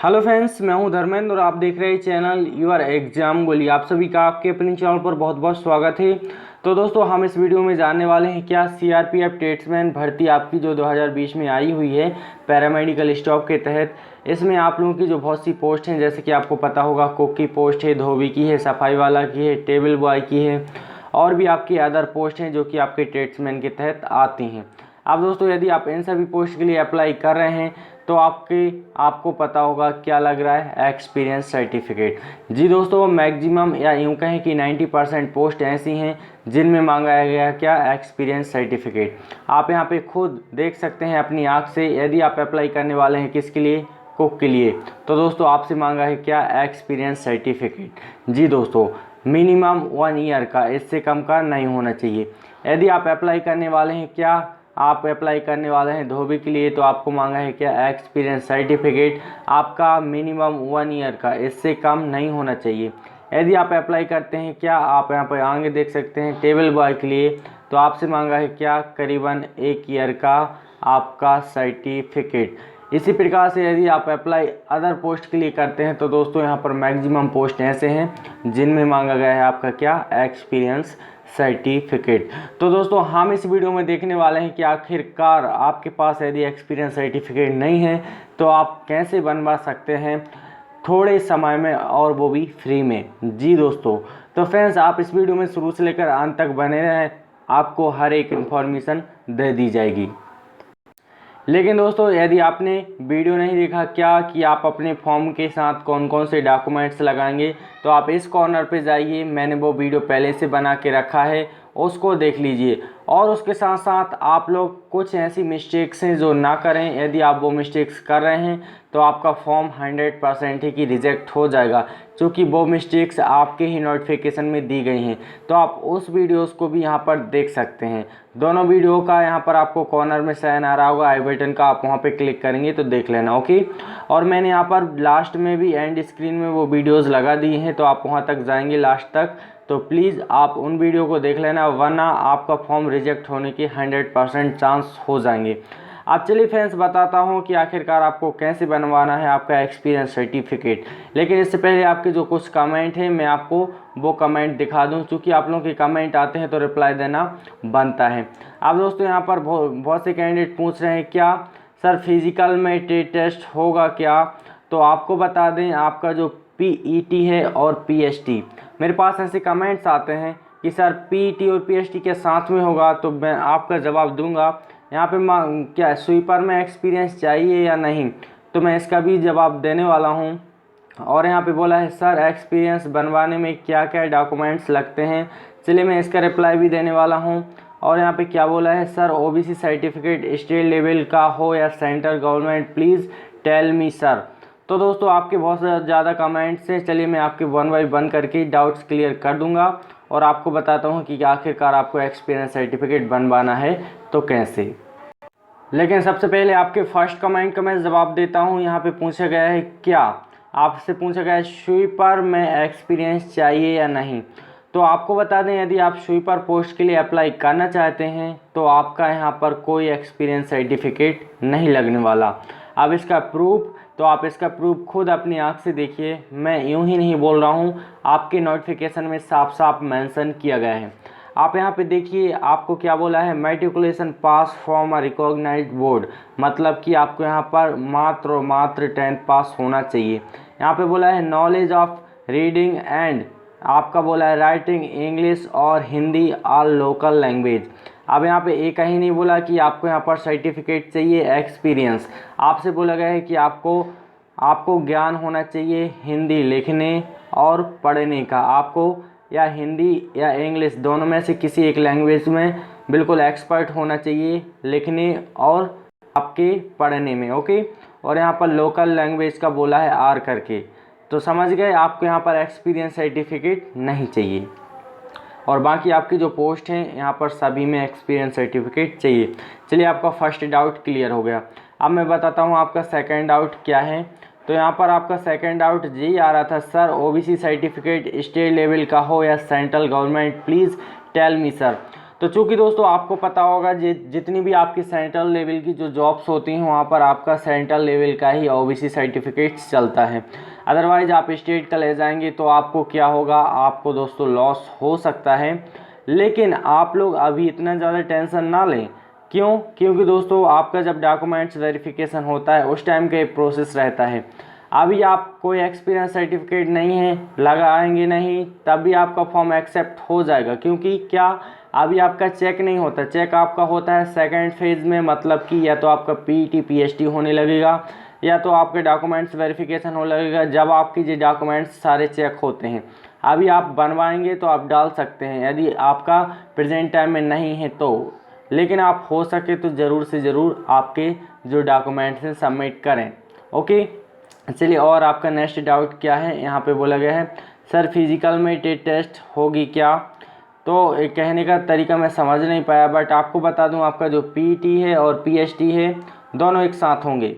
Hello friends, मैं हूं धर्मेंद्र और आप देख रहे हैं चैनल यूर एग्जाम गोली। आप सभी का आपके अपने चैनल पर बहुत बहुत स्वागत है। तो दोस्तों, हम इस वीडियो में जानने वाले हैं क्या सीआरपीएफ ट्रेड्समैन भर्ती आपकी जो 2020 में आई हुई है पैरामेडिकल स्टाफ के तहत। इसमें आप लोगों की जो बहुत सी पोस्ट हैं, जैसे कि आपको पता होगा कुक की पोस्ट है, धोबी की है, सफाई वाला की है, टेबल बॉय की है और भी आपकी अदर पोस्ट हैं जो कि आपके ट्रेड्समैन के तहत आती हैं। अब दोस्तों, यदि आप इन सभी पोस्ट के लिए अप्लाई कर रहे हैं तो आपको पता होगा क्या लग रहा है, एक्सपीरियंस सर्टिफिकेट। जी दोस्तों, मैक्सिमम या यूँ कहें कि 90% पोस्ट ऐसी हैं जिनमें मांगा गया क्या, एक्सपीरियंस सर्टिफिकेट। आप यहाँ पे खुद देख सकते हैं अपनी आँख से। यदि आप अप्लाई करने वाले हैं किसके लिए, कुक के लिए, तो दोस्तों आपसे मांगा है क्या, एक्सपीरियंस सर्टिफिकेट। जी दोस्तों, मिनिमम 1 ईयर का, इससे कम का नहीं होना चाहिए। यदि आप अप्लाई करने वाले हैं क्या, आप अप्लाई करने वाले हैं धोबी के लिए, तो आपको मांगा है क्या, एक्सपीरियंस सर्टिफिकेट आपका मिनिमम 1 ईयर का, इससे कम नहीं होना चाहिए। यदि आप अप्लाई करते हैं क्या, आप यहाँ पर आगे देख सकते हैं टेबल बॉय के लिए, तो आपसे मांगा है क्या, करीबन 1 ईयर का आपका सर्टिफिकेट। इसी प्रकार से यदि आप अप्लाई अदर पोस्ट के लिए करते हैं तो दोस्तों यहाँ पर मैक्सिमम पोस्ट ऐसे हैं जिनमें मांगा गया है आपका क्या, एक्सपीरियंस सर्टिफिकेट। तो दोस्तों, हम इस वीडियो में देखने वाले हैं कि आखिरकार आपके पास यदि एक्सपीरियंस सर्टिफिकेट नहीं है तो आप कैसे बनवा सकते हैं थोड़े समय में, और वो भी फ्री में। जी दोस्तों, तो फ्रेंड्स आप इस वीडियो में शुरू से लेकर अंत तक बने रहें, आपको हर एक इन्फॉर्मेशन दे दी जाएगी। लेकिन दोस्तों, यदि आपने वीडियो नहीं देखा क्या कि आप अपने फॉर्म के साथ कौन कौन से डॉक्यूमेंट्स लगाएंगे, तो आप इस कॉर्नर पे जाइए, मैंने वो वीडियो पहले से बना के रखा है, उसको देख लीजिए। और उसके साथ साथ आप लोग कुछ ऐसी मिस्टेक्स हैं जो ना करें। यदि आप वो मिस्टेक्स कर रहे हैं तो आपका फॉर्म 100% ही कि रिजेक्ट हो जाएगा, क्योंकि वो मिस्टेक्स आपके ही नोटिफिकेशन में दी गई हैं। तो आप उस वीडियोस को भी यहाँ पर देख सकते हैं। दोनों वीडियो का यहाँ पर आपको कॉर्नर में साइन आ रहा होगा आई बटन का, आप वहाँ पे क्लिक करेंगे तो देख लेना, ओके। और मैंने यहाँ पर लास्ट में भी एंड स्क्रीन में वो वीडियोस लगा दी हैं, तो आप वहाँ तक जाएंगे लास्ट तक, तो प्लीज़ आप उन वीडियो को देख लेना, वरना आपका फॉर्म रिजेक्ट होने के 100% चांस हो जाएंगे। अब चलिए फ्रेंड्स, बताता हूँ कि आखिरकार आपको कैसे बनवाना है आपका एक्सपीरियंस सर्टिफिकेट। लेकिन इससे पहले आपके जो कुछ कमेंट हैं, मैं आपको वो कमेंट दिखा दूं, क्योंकि आप लोगों के कमेंट आते हैं तो रिप्लाई देना बनता है। अब दोस्तों, यहाँ पर बहुत से कैंडिडेट पूछ रहे हैं क्या सर फिजिकल में टेस्ट होगा क्या। तो आपको बता दें, आपका जो पीईटी है और पीएसटी, मेरे पास ऐसे कमेंट्स आते हैं कि सर पीईटी और पीएसटी के साथ में होगा, तो मैं आपका जवाब दूंगा। यहाँ पे क्या स्वीपर में एक्सपीरियंस चाहिए या नहीं, तो मैं इसका भी जवाब देने वाला हूँ। और यहाँ पे बोला है सर एक्सपीरियंस बनवाने में क्या क्या डॉक्यूमेंट्स लगते हैं, चलिए मैं इसका रिप्लाई भी देने वाला हूँ। और यहाँ पे क्या बोला है, sir OBC certificate state level का हो या central government, please tell me sir. तो दोस्तों, आपके बहुत ज़्यादा कमेंट्स हैं, चलिए मैं आपके 1 बाय 1 करके डाउट्स क्लियर कर दूंगा और आपको बताता हूँ कि आखिरकार आपको एक्सपीरियंस सर्टिफिकेट बनवाना है तो कैसे। लेकिन सबसे पहले आपके फर्स्ट कमेंट का मैं जवाब देता हूँ। यहाँ पे पूछा गया है क्या, आपसे पूछा गया है स्वीपर में एक्सपीरियंस चाहिए या नहीं। तो आपको बता दें, यदि आप स्वीपर पोस्ट के लिए अप्लाई करना चाहते हैं तो आपका यहाँ पर कोई एक्सपीरियंस सर्टिफिकेट नहीं लगने वाला। अब इसका प्रूफ, तो आप इसका प्रूफ खुद अपनी आँख से देखिए, मैं यूँ ही नहीं बोल रहा हूँ, आपके नोटिफिकेशन में साफ साफ मेंशन किया गया है। आप यहाँ पे देखिए, आपको क्या बोला है, matriculation pass from a recognised board, मतलब कि आपको यहाँ पर मात्र 10th पास होना चाहिए। यहाँ पे बोला है नॉलेज ऑफ रीडिंग एंड आपका बोला है राइटिंग इंग्लिश और हिंदी ऑल लोकल लैंग्वेज। अब यहाँ पे एक ही नहीं बोला कि आपको यहाँ पर सर्टिफिकेट चाहिए एक्सपीरियंस, आपसे बोला गया है कि आपको ज्ञान होना चाहिए हिंदी लिखने और पढ़ने का, आपको या हिंदी या इंग्लिश दोनों में से किसी एक लैंग्वेज में बिल्कुल एक्सपर्ट होना चाहिए लिखने और आपके पढ़ने में, ओके। और यहाँ पर लोकल लैंग्वेज का बोला है आर करके, तो समझ गए, आपको यहाँ पर एक्सपीरियंस सर्टिफिकेट नहीं चाहिए। और बाकी आपकी जो पोस्ट हैं यहाँ पर सभी में एक्सपीरियंस सर्टिफिकेट चाहिए। चलिए, आपका फर्स्ट डाउट क्लियर हो गया। अब मैं बताता हूँ आपका सेकंड डाउट क्या है। तो यहाँ पर आपका सेकंड डाउट यही आ रहा था, sir OBC certificate state level का हो या central government, please tell me sir. तो चूँकि दोस्तों आपको पता होगा जितनी भी आपकी सेंट्रल लेवल की जो जॉब्स होती हैं वहाँ पर आपका सेंट्रल लेवल का ही ओबीसी सर्टिफिकेट्स चलता है। अदरवाइज़ आप स्टेट का ले जाएंगे तो आपको क्या होगा, आपको दोस्तों लॉस हो सकता है। लेकिन आप लोग अभी इतना ज़्यादा टेंशन ना लें। क्यों? क्योंकि दोस्तों आपका जब डॉक्यूमेंट्स वेरिफिकेशन होता है उस टाइम का एक प्रोसेस रहता है। अभी आप कोई एक्सपीरियंस सर्टिफिकेट नहीं है, लगाएंगे नहीं, तब भी आपका फॉर्म एक्सेप्ट हो जाएगा। क्योंकि क्या, अभी आपका चेक नहीं होता, चेक आपका होता है सेकंड फेज़ में, मतलब कि या तो आपका पीईटी पीएचडी होने लगेगा या तो आपके डॉक्यूमेंट्स वेरिफिकेशन होने लगेगा, जब आपकी जो डॉक्यूमेंट्स सारे चेक होते हैं। अभी आप बनवाएंगे तो आप डाल सकते हैं यदि आपका प्रेजेंट टाइम में नहीं है तो, लेकिन आप हो सके तो ज़रूर से ज़रूर आपके जो डॉक्यूमेंट्स हैं सबमिट करें। ओके, चलिए और आपका नेक्स्ट डाउट क्या है, यहाँ पे बोला गया है सर फिजिकल में टेस्ट होगी क्या? तो एक कहने का तरीका मैं समझ नहीं पाया, बट आपको बता दूं आपका जो पीईटी है और पीएचडी है दोनों एक साथ होंगे।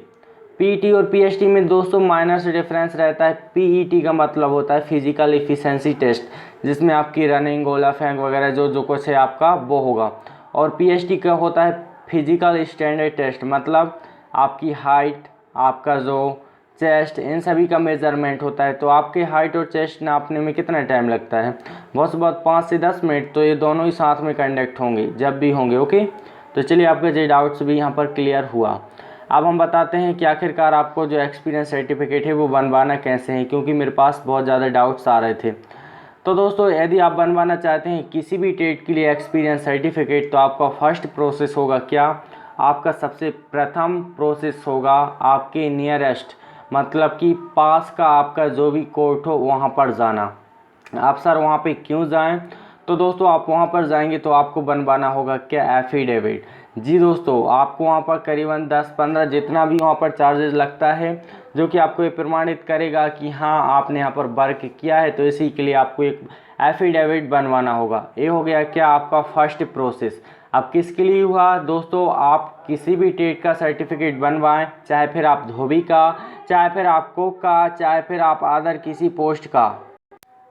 पीईटी और पीएचडी में दोस्तों माइनर से डिफरेंस रहता है। पीईटी का मतलब होता है फिजिकल एफिशिएंसी टेस्ट, जिसमें आपकी रनिंग, गोला फेंक वगैरह जो कुछ है आपका वो होगा। और पीएचडी का होता है फिजिकल स्टैंडर्ड टेस्ट, मतलब आपकी हाइट, आपका जो चेस्ट, इन सभी का मेजरमेंट होता है। तो आपके हाइट और चेस्ट नापने में कितना टाइम लगता है? बहुत से बहुत 5 से 10 मिनट। तो ये दोनों ही साथ में कंडक्ट होंगे जब भी होंगे। ओके, तो चलिए आपका जो डाउट्स भी यहाँ पर क्लियर हुआ। अब हम बताते हैं कि आखिरकार आपको जो एक्सपीरियंस सर्टिफिकेट है वो बनवाना कैसे है, क्योंकि मेरे पास बहुत ज़्यादा डाउट्स आ रहे थे। तो दोस्तों यदि आप बनवाना चाहते हैं किसी भी ट्रेड के लिए एक्सपीरियंस सर्टिफिकेट, तो आपका फर्स्ट प्रोसेस होगा क्या, आपका सबसे प्रथम प्रोसेस होगा आपके नियरेस्ट, मतलब कि पास का आपका जो भी कोर्ट हो वहाँ पर जाना। आप सर वहाँ पे क्यों जाएं? तो दोस्तों आप वहाँ पर जाएंगे तो आपको बनवाना होगा क्या, एफिडेविट। जी दोस्तों, आपको वहाँ पर करीबन 10-15 जितना भी वहाँ पर चार्जेस लगता है, जो कि आपको ये प्रमाणित करेगा कि हाँ आपने यहाँ पर वर्क किया है, तो इसी के लिए आपको एक एफिडेविट बनवाना होगा। ये हो गया क्या आपका फर्स्ट प्रोसेस। अब किसके लिए हुआ दोस्तों, आप किसी भी ट्रेड का सर्टिफिकेट बनवाएं, चाहे फिर आप धोबी का, चाहे फिर आप कुक का, चाहे फिर आप अदर किसी पोस्ट का,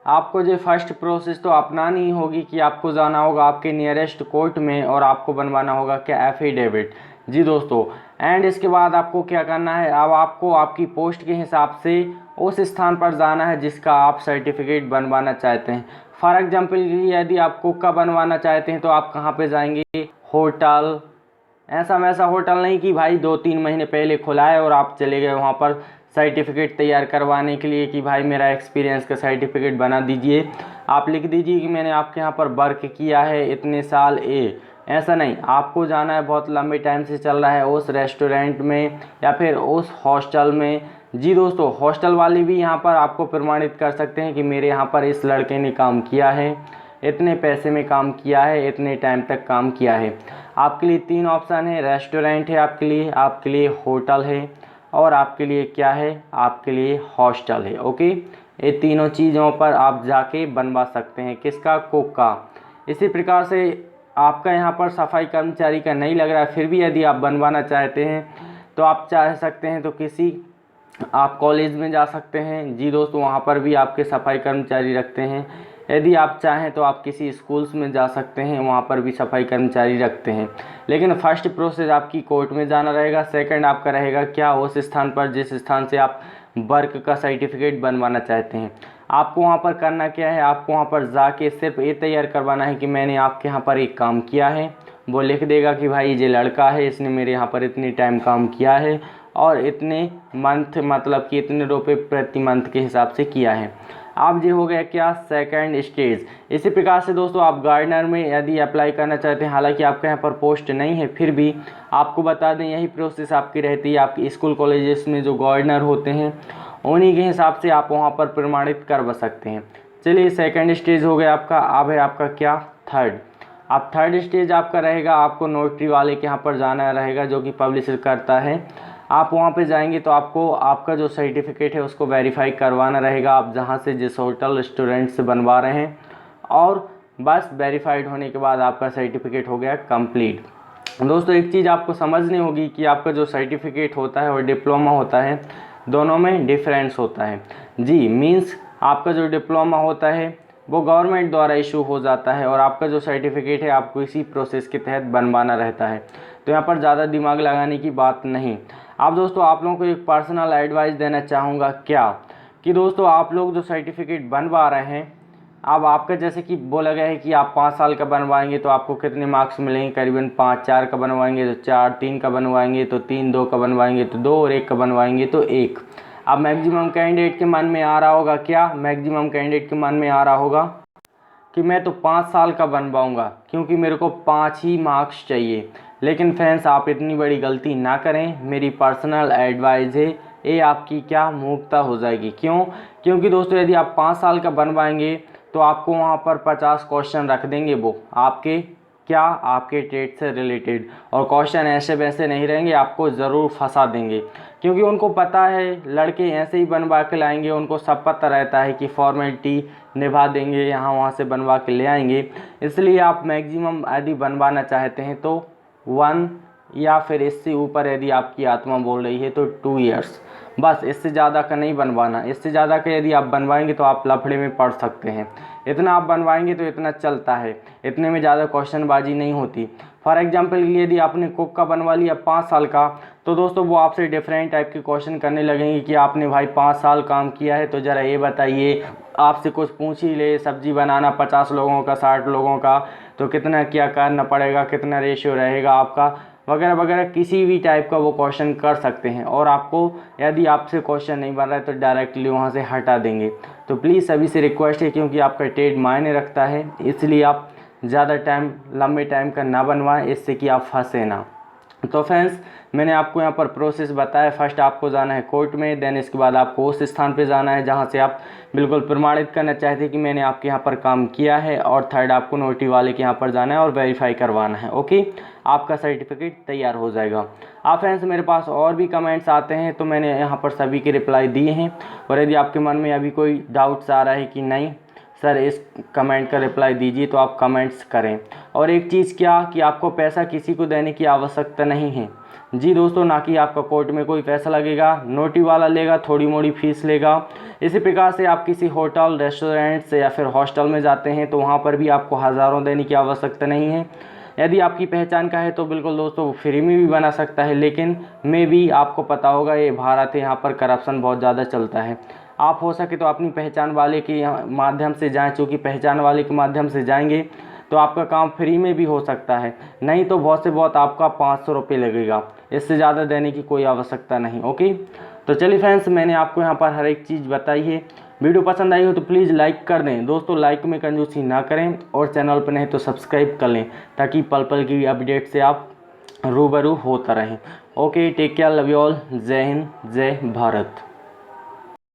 आपको जो फर्स्ट प्रोसेस तो अपनानी होगी कि आपको जाना होगा आपके नियरेस्ट कोर्ट में और आपको बनवाना होगा क्या, एफिडेविट। जी दोस्तों, एंड इसके बाद आपको क्या करना है, अब आपको आपकी पोस्ट के हिसाब से उस स्थान पर जाना है जिसका आप सर्टिफिकेट बनवाना चाहते हैं। फॉर एग्जाम्पल यदि आप कुक का बनवाना चाहते हैं तो आप कहाँ पे जाएंगे, होटल, ऐसा वैसा होटल नहीं कि भाई 2-3 महीने पहले खुला है और आप चले गए वहाँ पर सर्टिफिकेट तैयार करवाने के लिए कि भाई मेरा एक्सपीरियंस का सर्टिफिकेट बना दीजिए। आप लिख दीजिए कि मैंने आपके यहाँ पर वर्क किया है इतने साल। ऐसा नहीं, आपको जाना है बहुत लंबे टाइम से चल रहा है उस रेस्टोरेंट में या फिर उस हॉस्टल में। जी दोस्तों, हॉस्टल वाले भी यहाँ पर आपको प्रमाणित कर सकते हैं कि मेरे यहाँ पर इस लड़के ने काम किया है, इतने पैसे में काम किया है, इतने टाइम तक काम किया है। आपके लिए 3 ऑप्शन है, रेस्टोरेंट है आपके लिए होटल है और आपके लिए क्या है, आपके लिए हॉस्टल है। ओके, ये तीनों चीज़ों पर आप जाके बनवा सकते हैं, किसका, कुक का। इसी प्रकार से आपका यहाँ पर सफाई कर्मचारी का नहीं लग रहा है, फिर भी यदि आप बनवाना चाहते हैं तो आप चाह सकते हैं तो किसी आप कॉलेज में जा सकते हैं। जी दोस्तों, वहाँ पर भी आपके सफाई कर्मचारी रखते हैं। यदि आप चाहें तो आप किसी स्कूल्स में जा सकते हैं, वहाँ पर भी सफाई कर्मचारी रखते हैं। लेकिन फर्स्ट प्रोसेस आपकी कोर्ट में जाना रहेगा। सेकंड आपका रहेगा क्या, उस स्थान पर जिस स्थान से आप वर्क का सर्टिफिकेट बनवाना चाहते हैं। आपको वहाँ पर करना क्या है, आपको वहाँ पर जाके सिर्फ ये तैयार करवाना है कि मैंने आपके यहाँ पर एक काम किया है। वो लिख देगा कि भाई ये लड़का है, इसने मेरे यहाँ पर इतने टाइम काम किया है और इतने मंथ, मतलब कि इतने रुपये प्रति मंथ के हिसाब से किया है। अब ये हो गया क्या, सेकंड स्टेज। इसी प्रकार से दोस्तों आप गार्डनर में यदि अप्लाई करना चाहते हैं, हालांकि आपके यहाँ पर पोस्ट नहीं है, फिर भी आपको बता दें यही प्रोसेस आपकी रहती है। आपकी स्कूल कॉलेजेस में जो गार्डनर होते हैं उन्हीं के हिसाब से आप वहाँ पर प्रमाणित करवा सकते हैं। चलिए, सेकंड स्टेज हो गया आपका। अब है आपका क्या, थर्ड। अब थर्ड स्टेज आपका रहेगा, आपको नोटरी वाले के यहाँ पर जाना रहेगा जो कि पब्लिश करता है। आप वहाँ पे जाएंगे तो आपको आपका जो सर्टिफिकेट है उसको वेरीफाई करवाना रहेगा, आप जहाँ से जिस होटल रेस्टोरेंट से बनवा रहे हैं, और बस वेरीफाइड होने के बाद आपका सर्टिफिकेट हो गया कंप्लीट। दोस्तों एक चीज़ आपको समझनी होगी कि आपका जो सर्टिफिकेट होता है और डिप्लोमा होता है, दोनों में डिफरेंस होता है। जी मीन्स आपका जो डिप्लोमा होता है वो गवर्नमेंट द्वारा इशू हो जाता है और आपका जो सर्टिफिकेट है आपको इसी प्रोसेस के तहत बनवाना रहता है। तो यहाँ पर ज़्यादा दिमाग लगाने की बात नहीं। अब दोस्तों आप लोगों को एक पर्सनल एडवाइस देना चाहूँगा क्या कि दोस्तों आप लोग जो सर्टिफिकेट बनवा रहे हैं, अब आपका जैसे कि बोला गया है कि आप 5 साल का बनवाएंगे तो आपको कितने मार्क्स मिलेंगे, करीबन 5, 4 का बनवाएंगे तो 4, 3 का बनवाएंगे तो 3, 2 का बनवाएंगे तो 2 और 1 का बनवाएंगे तो 1। अब मैक्सिमम कैंडिडेट के मन में आ रहा होगा क्या, मैक्सिमम कैंडिडेट के मन में आ रहा होगा कि मैं तो 5 साल का बनवाऊंगा क्योंकि मेरे को 5 ही मार्क्स चाहिए। लेकिन फ्रेंड्स आप इतनी बड़ी गलती ना करें, मेरी पर्सनल एडवाइस है, ये आपकी क्या मूर्खता हो जाएगी। क्यों? क्योंकि दोस्तों यदि आप 5 साल का बनवाएंगे तो आपको वहाँ पर 50 क्वेश्चन रख देंगे, वो आपके क्या, आपके ट्रेड से रिलेटेड, और क्वेश्चन ऐसे वैसे नहीं रहेंगे, आपको ज़रूर फंसा देंगे। क्योंकि उनको पता है लड़के ऐसे ही बनवा के लाएंगे, उनको सब पता रहता है कि फॉर्मेलिटी निभा देंगे, यहाँ वहाँ से बनवा के ले आएंगे। इसलिए आप मैक्सिमम यदि बनवाना चाहते हैं तो 1 या फिर इससे ऊपर यदि आपकी आत्मा बोल रही है तो 2 इयर्स, बस इससे ज़्यादा का नहीं बनवाना। इससे ज़्यादा का यदि आप बनवाएंगे तो आप लफड़े में पड़ सकते हैं। इतना आप बनवाएंगे तो इतना चलता है, इतने में ज़्यादा क्वेश्चनबाजी नहीं होती। फॉर एग्जांपल के लिए यदि आपने कुक का बनवा लिया 5 साल का, तो दोस्तों वो आपसे डिफरेंट टाइप के क्वेश्चन करने लगेंगे कि आपने भाई 5 साल काम किया है तो ज़रा ये बताइए, आपसे कुछ पूछ ही ले, सब्जी बनाना 50 लोगों का, 60 लोगों का, तो कितना क्या करना पड़ेगा, कितना रेशियो रहेगा आपका, वगैरह वगैरह, किसी भी टाइप का वो क्वेश्चन कर सकते हैं। और आपको यदि आपसे क्वेश्चन नहीं बन रहा है तो डायरेक्टली वहाँ से हटा देंगे। तो प्लीज़ सभी से रिक्वेस्ट है, क्योंकि आपका ट्रेड मायने रखता है, इसलिए आप ज़्यादा टाइम, लंबे टाइम का ना बनवाएं, इससे कि आप फंसे ना। तो फ्रेंड्स मैंने आपको यहाँ पर प्रोसेस बताया। फर्स्ट आपको जाना है कोर्ट में, देन इसके बाद आपको उस स्थान पे जाना है जहाँ से आप बिल्कुल प्रमाणित करना चाहते हैं कि मैंने आपके यहाँ पर काम किया है, और थर्ड आपको नोटरी वाले के यहाँ पर जाना है और वेरीफाई करवाना है। ओके, आपका सर्टिफिकेट तैयार हो जाएगा। आप फ्रेंड्स मेरे पास और भी कमेंट्स आते हैं तो मैंने यहाँ पर सभी के रिप्लाई दिए हैं, और यदि आपके मन में अभी कोई डाउट्स आ रहा है कि नहीं सर इस कमेंट का रिप्लाई दीजिए, तो आप कमेंट्स करें। और एक चीज़ क्या कि आपको पैसा किसी को देने की आवश्यकता नहीं है। जी दोस्तों, ना कि आपका कोर्ट में कोई पैसा लगेगा, नोटरी वाला लेगा, थोड़ी मोड़ी फीस लेगा। इसी प्रकार से आप किसी होटल, रेस्टोरेंट से या फिर हॉस्टल में जाते हैं तो वहाँ पर भी आपको हज़ारों देने की आवश्यकता नहीं है। यदि आपकी पहचान का है तो बिल्कुल दोस्तों वो फ्री में भी बना सकता है, लेकिन मे भी आपको पता होगा ये भारत है, यहाँ पर करप्शन बहुत ज़्यादा चलता है। आप हो सके तो अपनी पहचान वाले के माध्यम से जाएं, चूँकि पहचान वाले के माध्यम से जाएंगे तो आपका काम फ्री में भी हो सकता है, नहीं तो बहुत से बहुत आपका 500 रुपये लगेगा, इससे ज़्यादा देने की कोई आवश्यकता नहीं। ओके, तो चलिए फ्रेंड्स मैंने आपको यहाँ पर हर एक चीज़ बताई है। वीडियो पसंद आई हो तो प्लीज़ लाइक कर दें दोस्तों, लाइक में कंजूसी ना करें, और चैनल पर नहीं तो सब्सक्राइब कर लें ताकि पल पल की अपडेट से आप रूबरू होता रहें। Okay, take care, love you all, जय हिंद, जय भारत।